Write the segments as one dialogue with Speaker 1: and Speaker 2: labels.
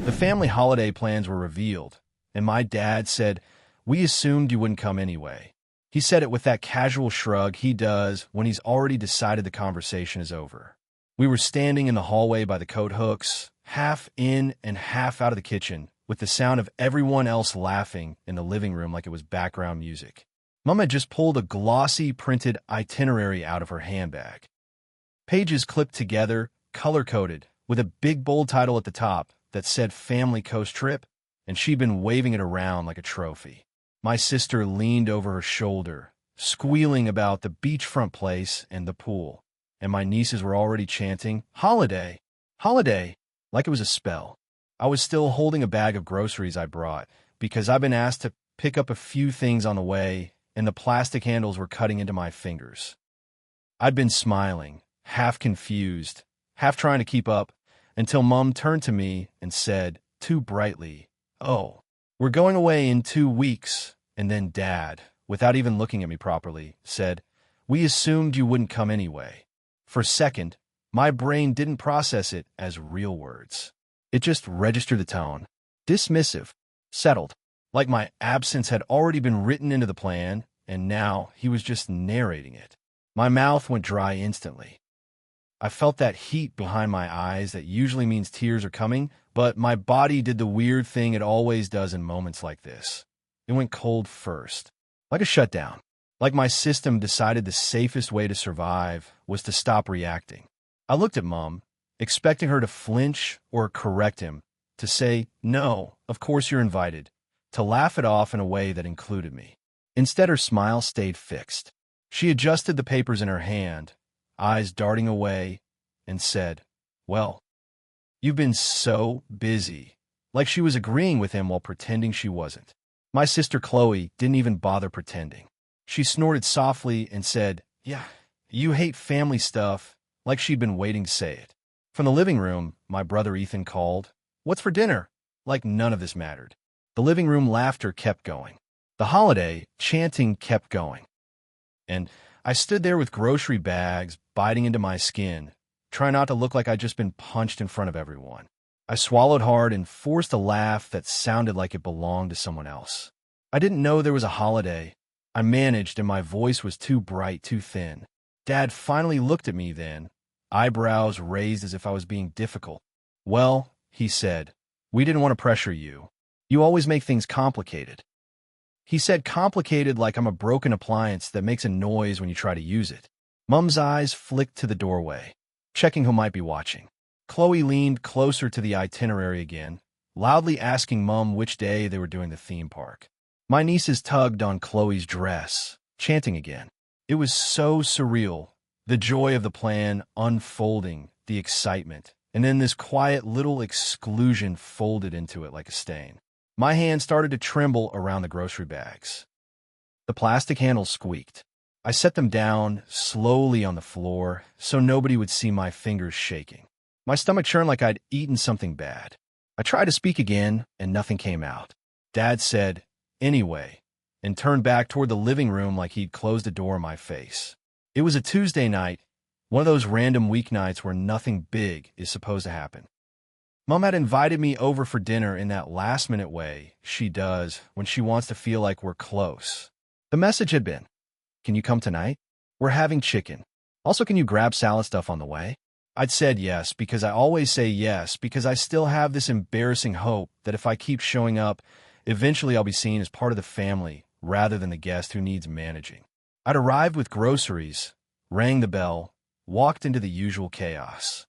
Speaker 1: The family holiday plans were revealed, and my dad said, "We assumed you wouldn't come anyway." He said it with that casual shrug he does when he's already decided the conversation is over. We were standing in the hallway by the coat hooks, half in and half out of the kitchen, with the sound of everyone else laughing in the living room like it was background music. Mom had just pulled a glossy printed itinerary out of her handbag. Pages clipped together, color-coded, with a big bold title at the top that said Family Coast Trip, and she'd been waving it around like a trophy. My sister leaned over her shoulder, squealing about the beachfront place and the pool, and my nieces were already chanting, "Holiday! Holiday!" like it was a spell. I was still holding a bag of groceries I brought, because I'd been asked to pick up a few things on the way, and the plastic handles were cutting into my fingers. I'd been smiling, half confused, half trying to keep up, until Mom turned to me and said, too brightly, "Oh, we're going away in 2 weeks." And then Dad, without even looking at me properly, said, "We assumed you wouldn't come anyway." For a second, my brain didn't process it as real words. It just registered the tone. Dismissive, settled, like my absence had already been written into the plan, and now he was just narrating it. My mouth went dry instantly. I felt that heat behind my eyes that usually means tears are coming, but my body did the weird thing it always does in moments like this. It went cold first, like a shutdown, like my system decided the safest way to survive was to stop reacting. I looked at Mom, expecting her to flinch or correct him, to say, "No, of course you're invited," to laugh it off in a way that included me. Instead, her smile stayed fixed. She adjusted the papers in her hand, eyes darting away, and said, "Well, you've been so busy," like she was agreeing with him while pretending she wasn't. My sister Chloe didn't even bother pretending. She snorted softly and said, "Yeah, you hate family stuff," like she'd been waiting to say it. From the living room, my brother Ethan called, "What's for dinner?" like none of this mattered. The living room laughter kept going. The holiday chanting kept going. And I stood there with grocery bags biting into my skin, trying not to look like I'd just been punched in front of everyone. I swallowed hard and forced a laugh that sounded like it belonged to someone else. I didn't know there was a holiday. I managed, and my voice was too bright, too thin. Dad finally looked at me then, eyebrows raised as if I was being difficult. "Well," he said, "we didn't want to pressure you. You always make things complicated." He said complicated like I'm a broken appliance that makes a noise when you try to use it. Mom's eyes flicked to the doorway, checking who might be watching. Chloe leaned closer to the itinerary again, loudly asking Mom which day they were doing the theme park. My nieces tugged on Chloe's dress, chanting again. It was so surreal, the joy of the plan unfolding, the excitement, and then this quiet little exclusion folded into it like a stain. My hand started to tremble around the grocery bags. The plastic handles squeaked. I set them down slowly on the floor so nobody would see my fingers shaking. My stomach churned like I'd eaten something bad. I tried to speak again, and nothing came out. Dad said, "Anyway," and turned back toward the living room like he'd closed the door in my face. It was a Tuesday night, one of those random weeknights where nothing big is supposed to happen. Mom had invited me over for dinner in that last-minute way she does when she wants to feel like we're close. The message had been, "Can you come tonight? We're having chicken. Also, can you grab salad stuff on the way?" I'd said yes because I always say yes because I still have this embarrassing hope that if I keep showing up, eventually I'll be seen as part of the family rather than the guest who needs managing. I'd arrived with groceries, rang the bell, walked into the usual chaos.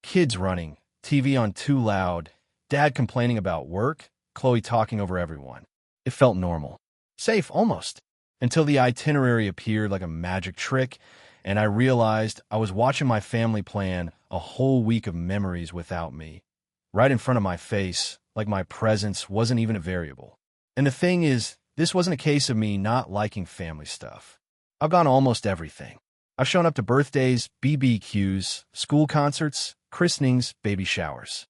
Speaker 1: Kids running, TV on too loud, Dad complaining about work, Chloe talking over everyone. It felt normal. Safe, almost. Until the itinerary appeared like a magic trick, and I realized I was watching my family plan a whole week of memories without me, right in front of my face, like my presence wasn't even a variable. And the thing is, this wasn't a case of me not liking family stuff. I've gone almost everything. I've shown up to birthdays, BBQs, school concerts, christenings, baby showers.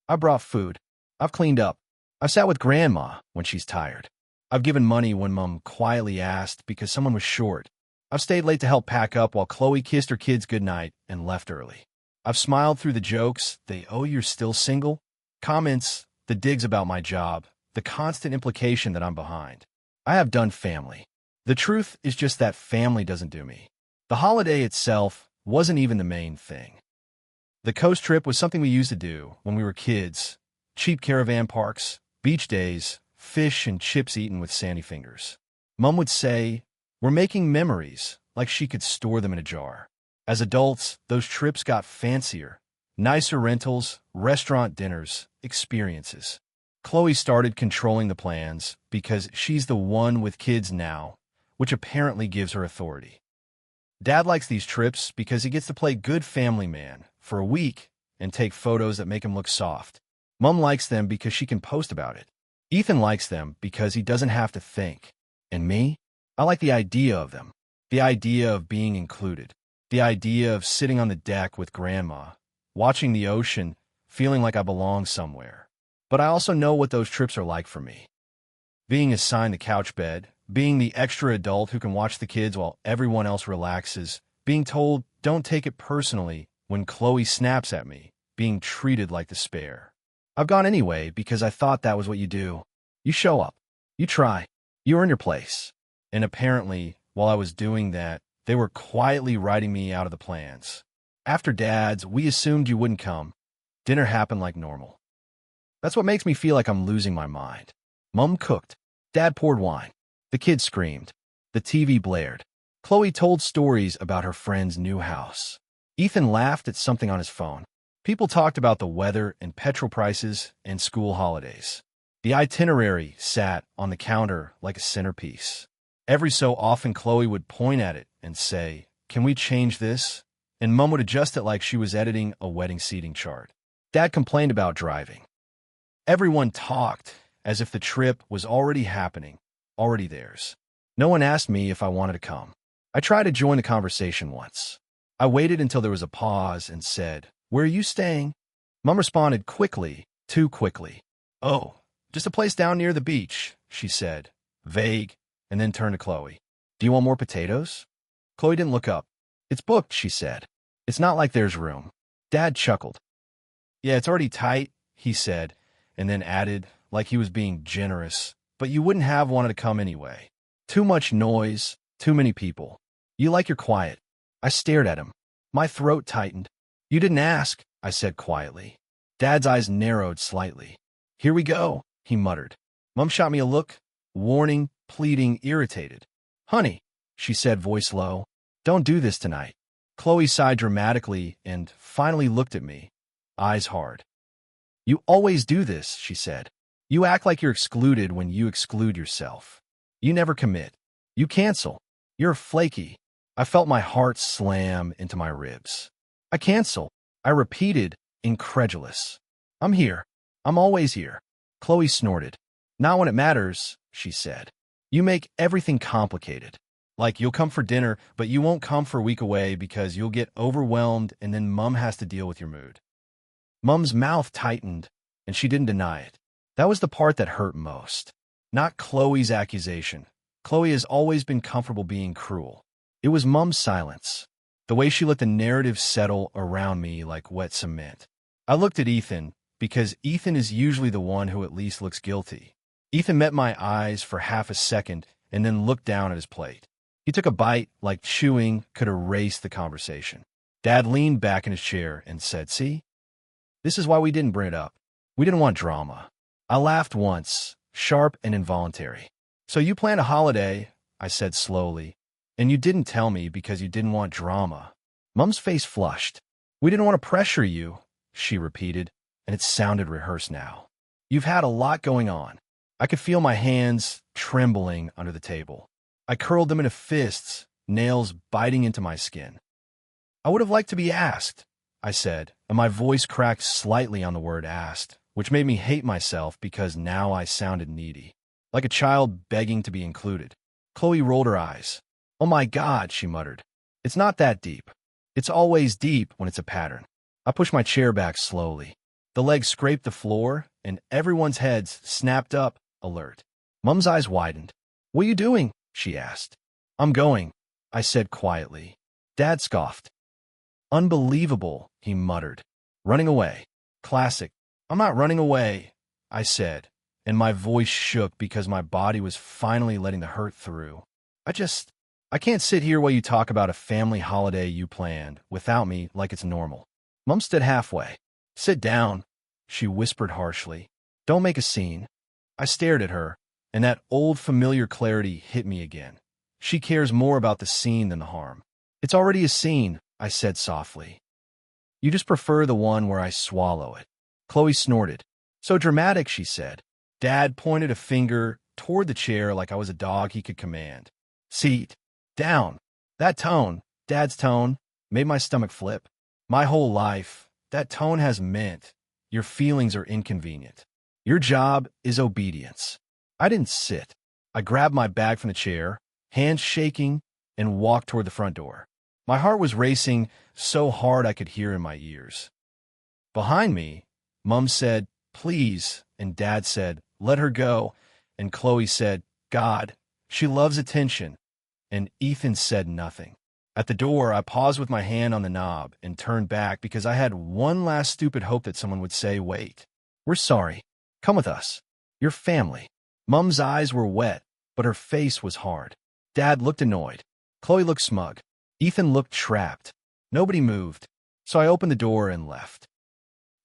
Speaker 1: I brought food. I've cleaned up. I've sat with Grandma when she's tired. I've given money when Mom quietly asked because someone was short. I've stayed late to help pack up while Chloe kissed her kids goodnight and left early. I've smiled through the jokes, "They, oh, you're still single?" Comments, the digs about my job, the constant implication that I'm behind. I have done family. The truth is just that family doesn't do me. The holiday itself wasn't even the main thing. The coast trip was something we used to do when we were kids. Cheap caravan parks, beach days, fish and chips eaten with sandy fingers. Mom would say, "We're making memories," like she could store them in a jar. As adults, those trips got fancier. Nicer rentals, restaurant dinners, experiences. Chloe started controlling the plans because she's the one with kids now, which apparently gives her authority. Dad likes these trips because he gets to play good family man for a week and take photos that make him look soft. Mom likes them because she can post about it. Ethan likes them because he doesn't have to think. And me? I like the idea of them. The idea of being included. The idea of sitting on the deck with Grandma, watching the ocean, feeling like I belong somewhere. But I also know what those trips are like for me. Being assigned the couch bed, being the extra adult who can watch the kids while everyone else relaxes, being told, "Don't take it personally," when Chloe snaps at me, being treated like the spare. I've gone anyway because I thought that was what you do. You show up. You try. You earn your place. And apparently, while I was doing that, they were quietly writing me out of the plans. After Dad's, we assumed you wouldn't come. Dinner happened like normal. That's what makes me feel like I'm losing my mind. Mom cooked. Dad poured wine. The kids screamed. The TV blared. Chloe told stories about her friend's new house. Ethan laughed at something on his phone. People talked about the weather and petrol prices and school holidays. The itinerary sat on the counter like a centerpiece. Every so often, Chloe would point at it and say, "Can we change this?" And Mom would adjust it like she was editing a wedding seating chart. Dad complained about driving. Everyone talked as if the trip was already happening, already theirs. No one asked me if I wanted to come. I tried to join the conversation once. I waited until there was a pause and said, "Where are you staying?" Mom responded quickly, too quickly. "Oh, just a place down near the beach," she said, vague, and then turned to Chloe. "Do you want more potatoes?" Chloe didn't look up. "It's booked," she said. "It's not like there's room." Dad chuckled. "Yeah, it's already tight," he said, and then added, like he was being generous, "but you wouldn't have wanted to come anyway. Too much noise, too many people. You like your quiet." I stared at him. My throat tightened. "You didn't ask," I said quietly. Dad's eyes narrowed slightly. "Here we go," he muttered. Mom shot me a look, warning, pleading, irritated. "Honey," she said, voice low, "don't do this tonight." Chloe sighed dramatically and finally looked at me, eyes hard. "You always do this," she said. "You act like you're excluded when you exclude yourself. You never commit. You cancel. You're flaky." I felt my heart slam into my ribs. "I cancel," I repeated, incredulous. "I'm here. I'm always here." Chloe snorted. "Not when it matters," she said. "You make everything complicated. Like you'll come for dinner, but you won't come for a week away because you'll get overwhelmed and then Mom has to deal with your mood." Mom's mouth tightened, and she didn't deny it. That was the part that hurt most. Not Chloe's accusation. Chloe has always been comfortable being cruel. It was Mom's silence, the way she let the narrative settle around me like wet cement. I looked at Ethan, because Ethan is usually the one who at least looks guilty. Ethan met my eyes for half a second and then looked down at his plate. He took a bite like chewing could erase the conversation. Dad leaned back in his chair and said, "See? This is why we didn't bring it up. We didn't want drama." I laughed once, sharp and involuntary. "So you planned a holiday," I said slowly, "and you didn't tell me because you didn't want drama." Mom's face flushed. "We didn't want to pressure you," she repeated, and it sounded rehearsed now. "You've had a lot going on." I could feel my hands trembling under the table. I curled them into fists, nails biting into my skin. "I would have liked to be asked," I said, and my voice cracked slightly on the word asked, which made me hate myself because now I sounded needy, like a child begging to be included. Chloe rolled her eyes. "Oh my God," she muttered. "It's not that deep. It's always deep when it's a pattern." I pushed my chair back slowly. The legs scraped the floor, and everyone's heads snapped up, alert. Mom's eyes widened. "What are you doing?" she asked. "I'm going," I said quietly. Dad scoffed. "Unbelievable," he muttered. "Running away. Classic. I'm not running away, I said, and my voice shook because my body was finally letting the hurt through. I can't sit here while you talk about a family holiday you planned without me like it's normal. Mom stood halfway. Sit down, she whispered harshly. Don't make a scene. I stared at her, and that old familiar clarity hit me again. She cares more about the scene than the harm. It's already a scene, I said softly. You just prefer the one where I swallow it. Chloe snorted. So dramatic, she said. Dad pointed a finger toward the chair like I was a dog he could command. Seat. Down. That tone, Dad's tone, made my stomach flip. My whole life, that tone has meant your feelings are inconvenient. Your job is obedience. I didn't sit. I grabbed my bag from the chair, hands shaking, and walked toward the front door. My heart was racing so hard I could hear in my ears. Behind me, Mom said, please, and Dad said, let her go, and Chloe said, God, she loves attention, and Ethan said nothing. At the door, I paused with my hand on the knob and turned back because I had one last stupid hope that someone would say, wait. We're sorry. Come with us. You're family. Mom's eyes were wet, but her face was hard. Dad looked annoyed. Chloe looked smug. Ethan looked trapped. Nobody moved, so I opened the door and left.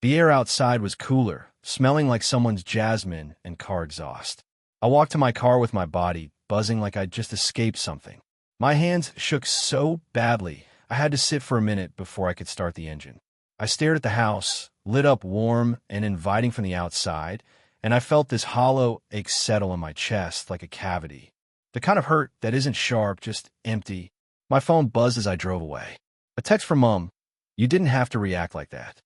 Speaker 1: The air outside was cooler, smelling like someone's jasmine and car exhaust. I walked to my car with my body buzzing like I'd just escaped something. My hands shook so badly, I had to sit for a minute before I could start the engine. I stared at the house, lit up warm and inviting from the outside, and I felt this hollow ache settle in my chest like a cavity. The kind of hurt that isn't sharp, just empty. My phone buzzed as I drove away. A text from Mom. You didn't have to react like that.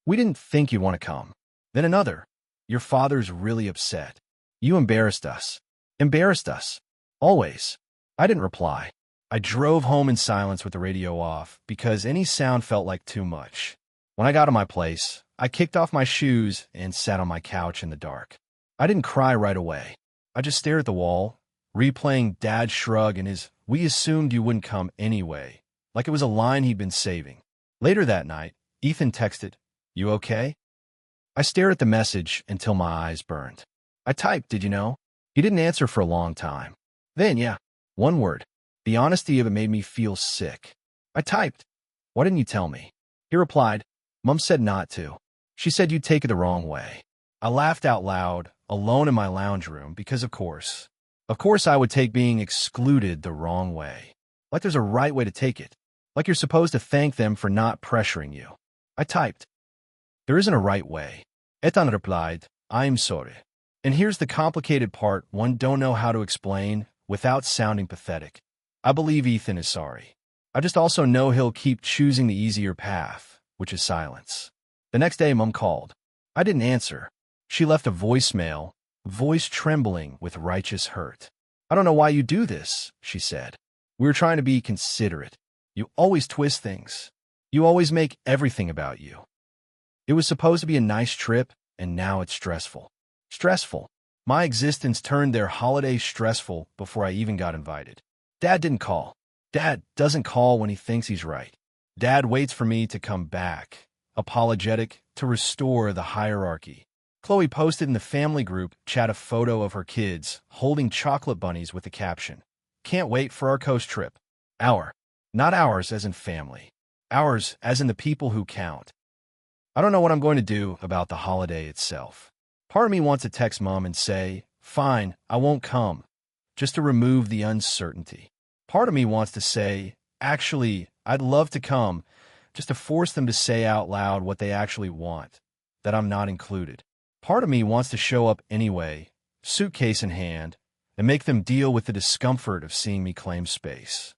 Speaker 1: We didn't think you'd want to come. Then another. Your father's really upset. You embarrassed us. Embarrassed us. Always. I didn't reply. I drove home in silence with the radio off because any sound felt like too much. When I got to my place, I kicked off my shoes and sat on my couch in the dark. I didn't cry right away. I just stared at the wall, replaying Dad's shrug and his, we assumed you wouldn't come anyway, like it was a line he'd been saving. Later that night, Ethan texted, you okay? I stared at the message until my eyes burned. I typed, did you know? He didn't answer for a long time. Then, yeah, one word. The honesty of it made me feel sick. I typed, why didn't you tell me? He replied, Mom said not to. She said you'd take it the wrong way. I laughed out loud, alone in my lounge room, because of course I would take being excluded the wrong way. Like there's a right way to take it. Like you're supposed to thank them for not pressuring you. I typed, there isn't a right way. Ethan replied, I'm sorry. And here's the complicated part one don't know how to explain without sounding pathetic. I believe Ethan is sorry. I just also know he'll keep choosing the easier path, which is silence. The next day, Mom called. I didn't answer. She left a voicemail, voice trembling with righteous hurt. I don't know why you do this, she said. We were trying to be considerate. You always twist things. You always make everything about you. It was supposed to be a nice trip, and now it's stressful. Stressful. My existence turned their holiday stressful before I even got invited. Dad didn't call. Dad doesn't call when he thinks he's right. Dad waits for me to come back, apologetic, to restore the hierarchy. Chloe posted in the family group chat a photo of her kids holding chocolate bunnies with the caption, can't wait for our coast trip. Our. Not ours as in family. Ours as in the people who count. I don't know what I'm going to do about the holiday itself. Part of me wants to text Mom and say, fine, I won't come, just to remove the uncertainty. Part of me wants to say, actually, I'd love to come, just to force them to say out loud what they actually want, that I'm not included. Part of me wants to show up anyway, suitcase in hand, and make them deal with the discomfort of seeing me claim space.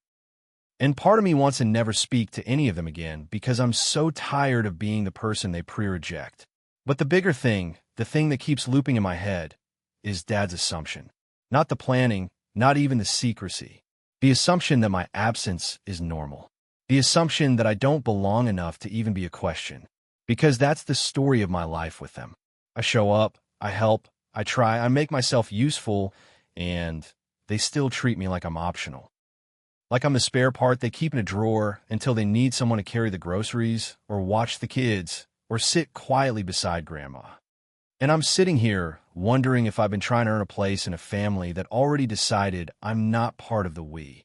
Speaker 1: And part of me wants to never speak to any of them again because I'm so tired of being the person they pre-reject. But the bigger thing, the thing that keeps looping in my head, is Dad's assumption. Not the planning, not even the secrecy. The assumption that my absence is normal. The assumption that I don't belong enough to even be a question. Because that's the story of my life with them. I show up, I help, I try, I make myself useful, and they still treat me like I'm optional. Like I'm the spare part they keep in a drawer until they need someone to carry the groceries, or watch the kids, or sit quietly beside Grandma. And I'm sitting here wondering if I've been trying to earn a place in a family that already decided I'm not part of the we.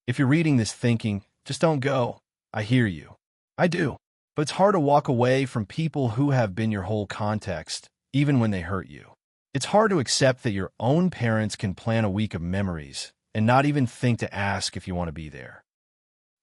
Speaker 1: If you're reading this thinking, just don't go, I hear you. I do. But it's hard to walk away from people who have been your whole context, even when they hurt you. It's hard to accept that your own parents can plan a week of memories and not even think to ask if you want to be there.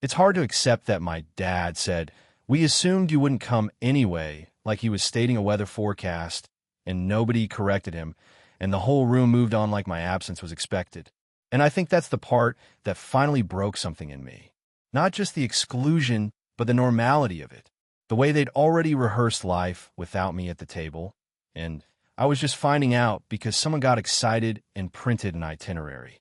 Speaker 1: It's hard to accept that my dad said, "We assumed you wouldn't come anyway," like he was stating a weather forecast, and nobody corrected him, and the whole room moved on like my absence was expected. And I think that's the part that finally broke something in me. Not just the exclusion, but the normality of it. The way they'd already rehearsed life without me at the table, and I was just finding out because someone got excited and printed an itinerary.